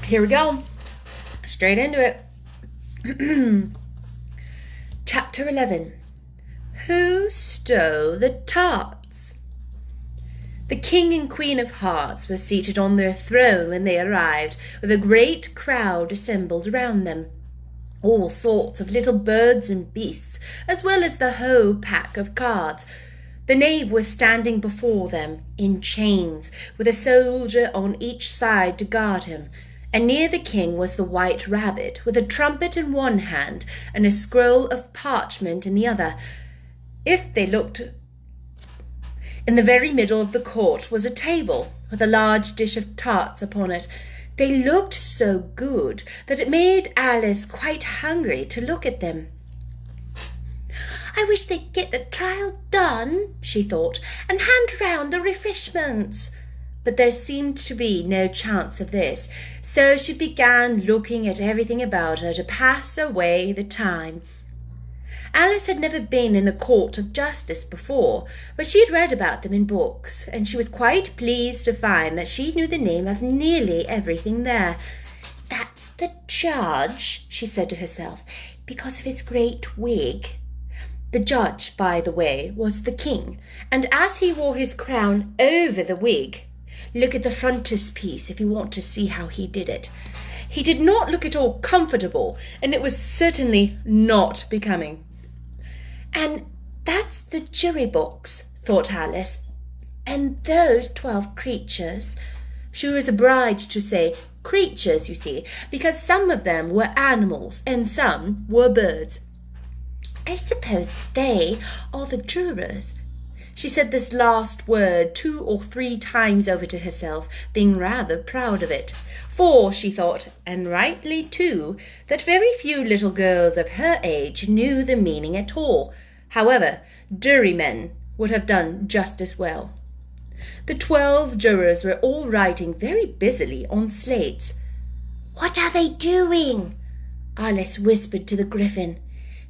Here we go. Straight into it. Chapter 11. Who stole the tarts? The King and Queen of Hearts were seated on their throne when they arrived, with a great crowd assembled around them. All sorts of little birds and beasts, as well as the whole pack of cards. The knave was standing before them, in chains, with a soldier on each side to guard him, and near the king was the white rabbit, with a trumpet in one hand and a scroll of parchment in the other. If they looked, in the very middle of the court was a table, with a large dish of tarts upon it. They looked so good that it made Alice quite hungry to look at them. "I wish they'd get the trial done," she thought, "and hand round the refreshments." But there seemed to be no chance of this, so she began looking at everything about her to pass away the time. Alice had never been in a court of justice before, but she had read about them in books, and she was quite pleased to find that she knew the name of nearly everything there. "That's the judge," she said to herself, "because of his great wig." The judge, by the way, was the king, and as he wore his crown over the wig, look at the frontispiece if you want to see how he did it. He did not look at all comfortable, and it was certainly not becoming. "And that's the jury box," thought Alice. "And those 12 creatures." She was obliged to say creatures, you see, because some of them were animals and some were birds. "I suppose they are the jurors." She said this last word 2 or 3 times over to herself, being rather proud of it. For she thought, and rightly too, that very few little girls of her age knew the meaning at all. However, jurymen would have done just as well. The 12 jurors were all writing very busily on slates. "What are they doing?" Alice whispered to the Griffin.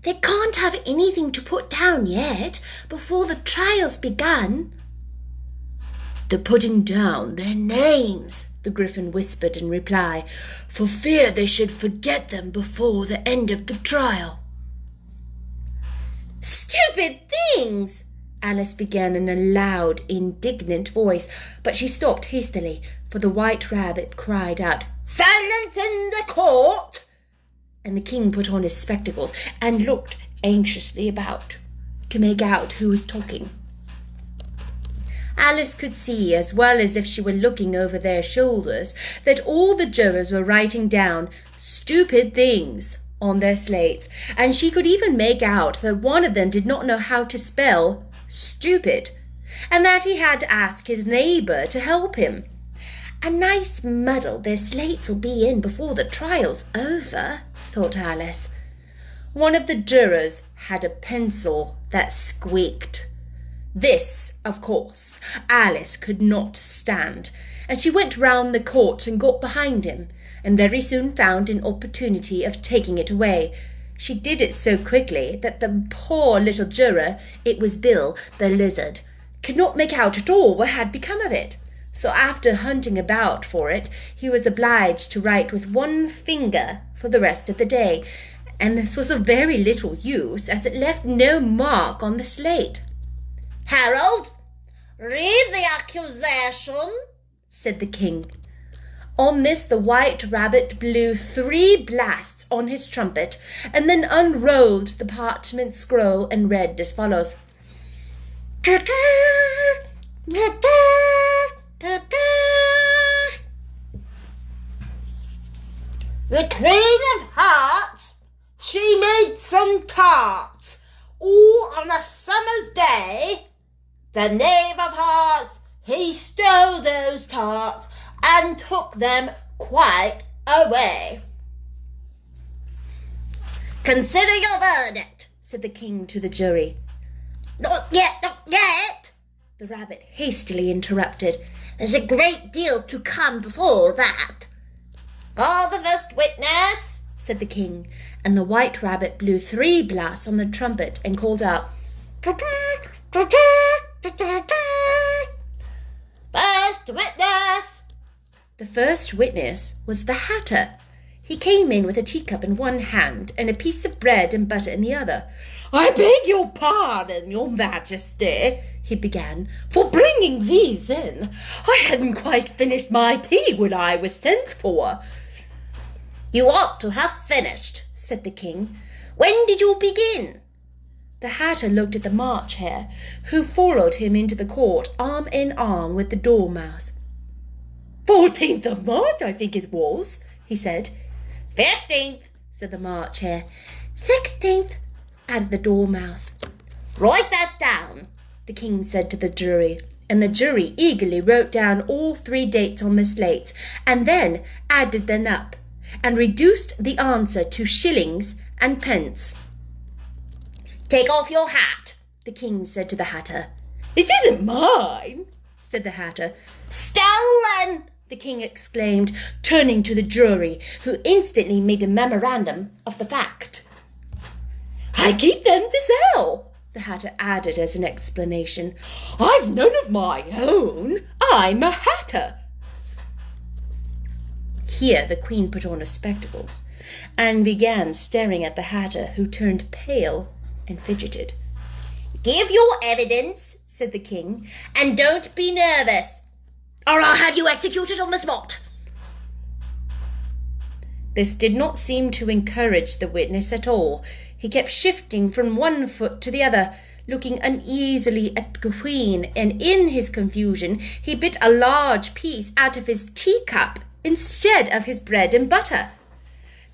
"They can't have anything to put down yet, before the trial's begun." "They're putting down their names," the Griffin whispered in reply, "for fear they should forget them before the end of the trial." "Stupid things!" Alice began in a loud, indignant voice, but she stopped hastily, for the White Rabbit cried out, "Silence in the court!" And the king put on his spectacles and looked anxiously about to make out who was talking. Alice could see, as well as if she were looking over their shoulders, that all the jurors were writing down stupid things on their slates, and she could even make out that one of them did not know how to spell stupid, and that he had to ask his neighbour to help him. "A nice muddle their slates will be in before the trial's over," thought Alice. One of the jurors had a pencil that squeaked. This, of course, Alice could not stand, and she went round the court and got behind him, and very soon found an opportunity of taking it away. She did it so quickly that the poor little juror, it was Bill, the lizard, could not make out at all what had become of it. So after hunting about for it, he was obliged to write with one finger for the rest of the day, and this was of very little use, as it left no mark on the slate. "Harold, read the accusation," said the king. On this the White Rabbit blew 3 blasts on his trumpet, and then unrolled the parchment scroll and read as follows. "The Queen of Hearts, she made some tarts, all on a summer's day. The Knave of Hearts, he stole those tarts and took them quite away." "Consider your verdict," said the king to the jury. Not yet," the rabbit hastily interrupted. "There's a great deal to come before that." "Call the first witness," said the king, and the White Rabbit blew 3 blasts on the trumpet and called out, "First witness!" The first witness was the Hatter. He came in with a teacup in one hand and a piece of bread and butter in the other. "I beg your pardon, your Majesty," he began, "for bringing these in. I hadn't quite finished my tea when I was sent for." "You ought to have finished," said the king. "When did you begin?" The Hatter looked at the March Hare, who followed him into the court, arm in arm with the Dormouse. 14th of March, I think it was, he said. 15th, said the March Hare. 16th, added the Dormouse. "Write that down," the king said to the jury, and the jury eagerly wrote down all 3 dates on the slates, and then added them up, and reduced the answer to shillings and pence. "Take off your hat," the king said to the Hatter. "It isn't mine," said the Hatter. "Stolen!" the king exclaimed, turning to the jury, who instantly made a memorandum of the fact. "I keep them to sell," the Hatter added as an explanation. "I've none of my own. I'm a Hatter." Here the queen put on her spectacles and began staring at the Hatter, who turned pale and fidgeted. "Give your evidence," said the king, "and don't be nervous, or I'll have you executed on the spot." This did not seem to encourage the witness at all. He kept shifting from one foot to the other, looking uneasily at the queen, and in his confusion he bit a large piece out of his teacup instead of his bread and butter.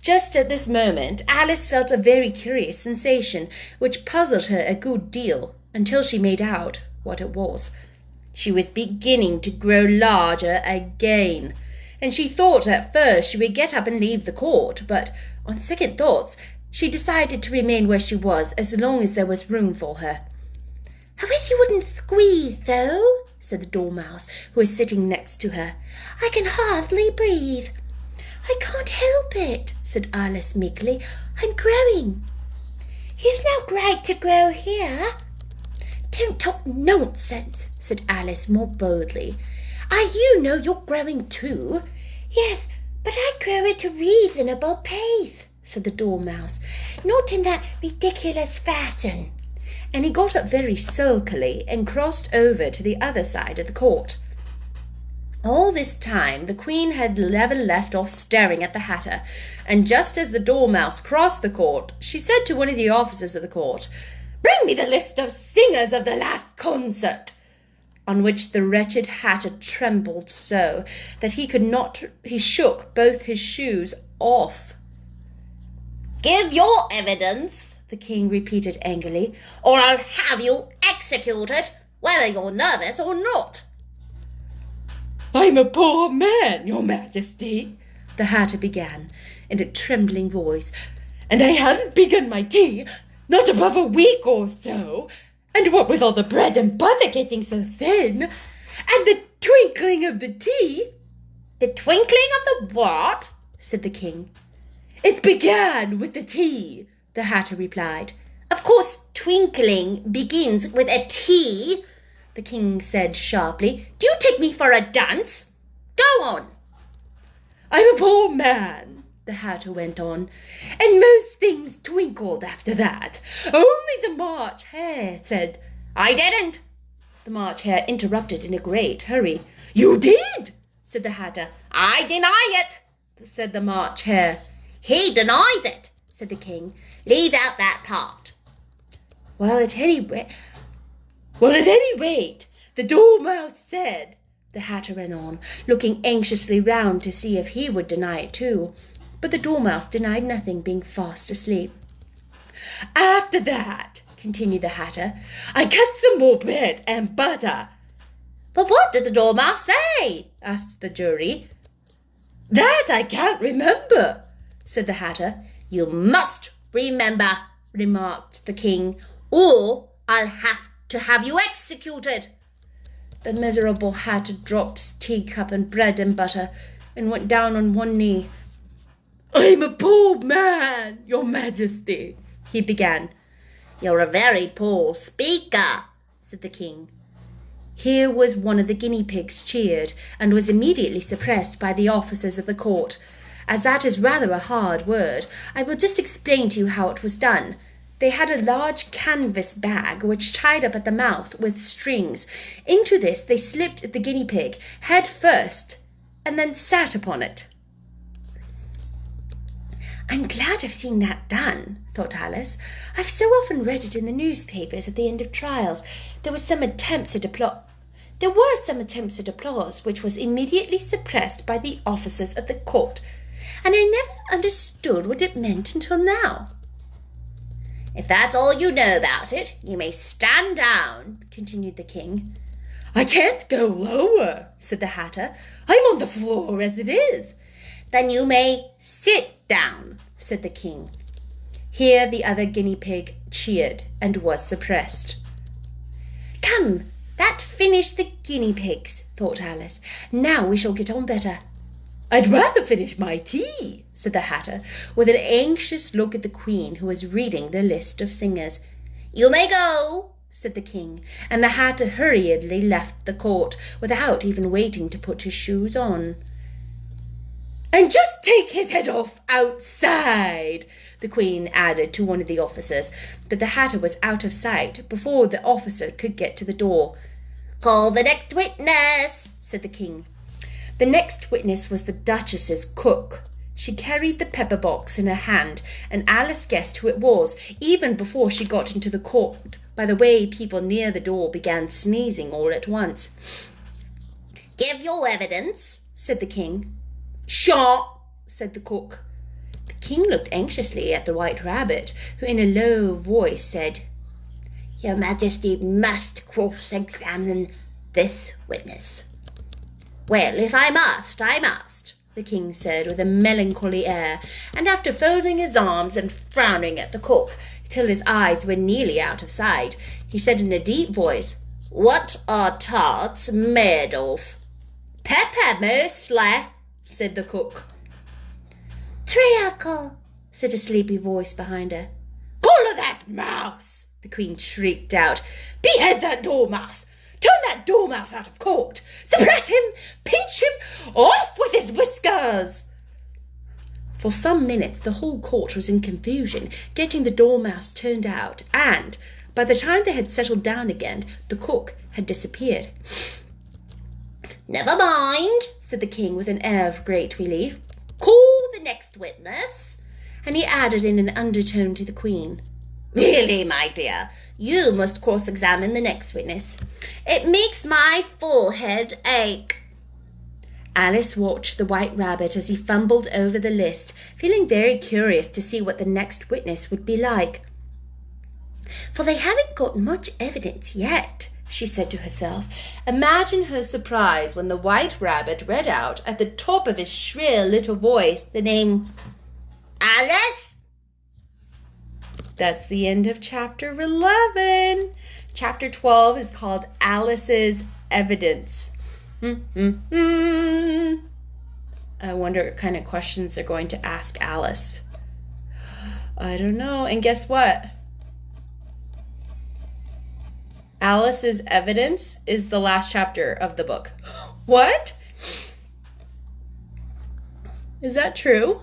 Just at this moment, Alice felt a very curious sensation, which puzzled her a good deal, until she made out what it was. She was beginning to grow larger again, and she thought at first she would get up and leave the court, but on second thoughts, she decided to remain where she was as long as there was room for her. "I wish you wouldn't squeeze, though," said the Dormouse, who was sitting next to her. "I can hardly breathe." "I can't help it," said Alice meekly. "I'm growing." "It's not great to grow here." "Don't talk nonsense," said Alice more boldly. "You know you're growing too." "Yes, but I grow at a reasonable pace," said the Dormouse. "Not in that ridiculous fashion." And he got up very sulkily and crossed over to the other side of the court. All this time the queen had never left off staring at the Hatter, and just as the Dormouse crossed the court, she said to one of the officers of the court, "Bring me the list of singers of the last concert." On which the wretched Hatter trembled so that he shook both his shoes off. "Give your evidence," the king repeated angrily, "or I'll have you executed, whether you're nervous or not." "I'm a poor man, your Majesty," the Hatter began in a trembling voice, "and I hadn't begun my tea, not above a week or so, and what with all the bread and butter getting so thin, and the twinkling of the tea—" "The twinkling of the what?" said the king. "It began with the tea," the Hatter replied. "Of course twinkling begins with a T," the king said sharply. "Do you take me for a dunce? Go on." "I'm a poor man," the Hatter went on, "and most things twinkled after that. Only the March Hare said—" "I didn't," the March Hare interrupted in a great hurry. "You did," said the Hatter. "I deny it," said the March Hare. "He denies it," said the king. "Leave out that part." Well, at any rate, the Dormouse said," the Hatter went on, looking anxiously round to see if he would deny it too. But the Dormouse denied nothing, being fast asleep. "After that," continued the Hatter, "I cut some more bread and butter." "But what did the Dormouse say?" asked the jury. "That I can't remember," said the Hatter. "You must remember," remarked the king, "or I'll have to have you executed." The miserable Hatter dropped his teacup and bread and butter and went down on one knee. "I'm a poor man, your Majesty," he began. "You're a very poor speaker," said the king. Here was one of the guinea pigs cheered, and was immediately suppressed by the officers of the court. As that is rather a hard word, I will just explain to you how it was done. They had a large canvas bag which tied up at the mouth with strings. Into this they slipped the guinea pig head first, and then sat upon it. "I'm glad I've seen that done," thought Alice. "I've so often read it in the newspapers at the end of trials. There were some attempts at applause, which was immediately suppressed by the officers of the court, and I never understood what it meant until now." "If that's all you know about it, you may stand down," continued the king. "I can't go lower," said the Hatter. "I'm on the floor as it is." "Then you may sit down," said the king. Here the other guinea pig cheered and was suppressed. "Come, that finished the guinea pigs," thought Alice. "Now we shall get on better." "I'd rather finish my tea," said the Hatter, with an anxious look at the Queen, who was reading the list of singers. "You may go," said the King, and the Hatter hurriedly left the court, without even waiting to put his shoes on. "And just take his head off outside," the Queen added to one of the officers, but the Hatter was out of sight before the officer could get to the door. "Call the next witness," said the king. The next witness was the Duchess's cook. She carried the pepper box in her hand, and Alice guessed who it was, even before she got into the court, by the way people near the door began sneezing all at once. "Give your evidence," said the king. "Shot," said the cook. The king looked anxiously at the White Rabbit, who in a low voice said, "Your Majesty must cross-examine this witness." "Well, if I must, I must," the king said with a melancholy air, and after folding his arms and frowning at the cook till his eyes were nearly out of sight, he said in a deep voice, "What are tarts made of?" "Pepper, mostly," said the cook. "Treacle," said a sleepy voice behind her. "Collar that mouse!" the Queen shrieked out. "Behead that dormouse! Turn that dormouse out of court! Suppress him! Pinch him! Off with his whiskers!" For some minutes the whole court was in confusion, getting the dormouse turned out, and by the time they had settled down again, the cook had disappeared. "Never mind," said the king with an air of great relief. "Call the next witness." And he added in an undertone to the Queen, "Really, my dear, you must cross-examine the next witness. It makes my forehead ache." Alice watched the White Rabbit as he fumbled over the list, feeling very curious to see what the next witness would be like. "For they haven't got much evidence yet," she said to herself. Imagine her surprise when the White Rabbit read out at the top of his shrill little voice the name "Alice?" That's the end of chapter 11. Chapter 12 is called Alice's Evidence. I wonder what kind of questions they're going to ask Alice. I don't know. And guess what? Alice's Evidence is the last chapter of the book. What? Is that true?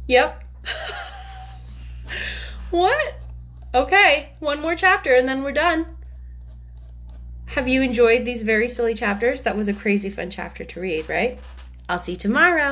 Yep. What? Okay, one more chapter and then we're done. Have you enjoyed these very silly chapters? That was a crazy fun chapter to read, right? I'll see you tomorrow.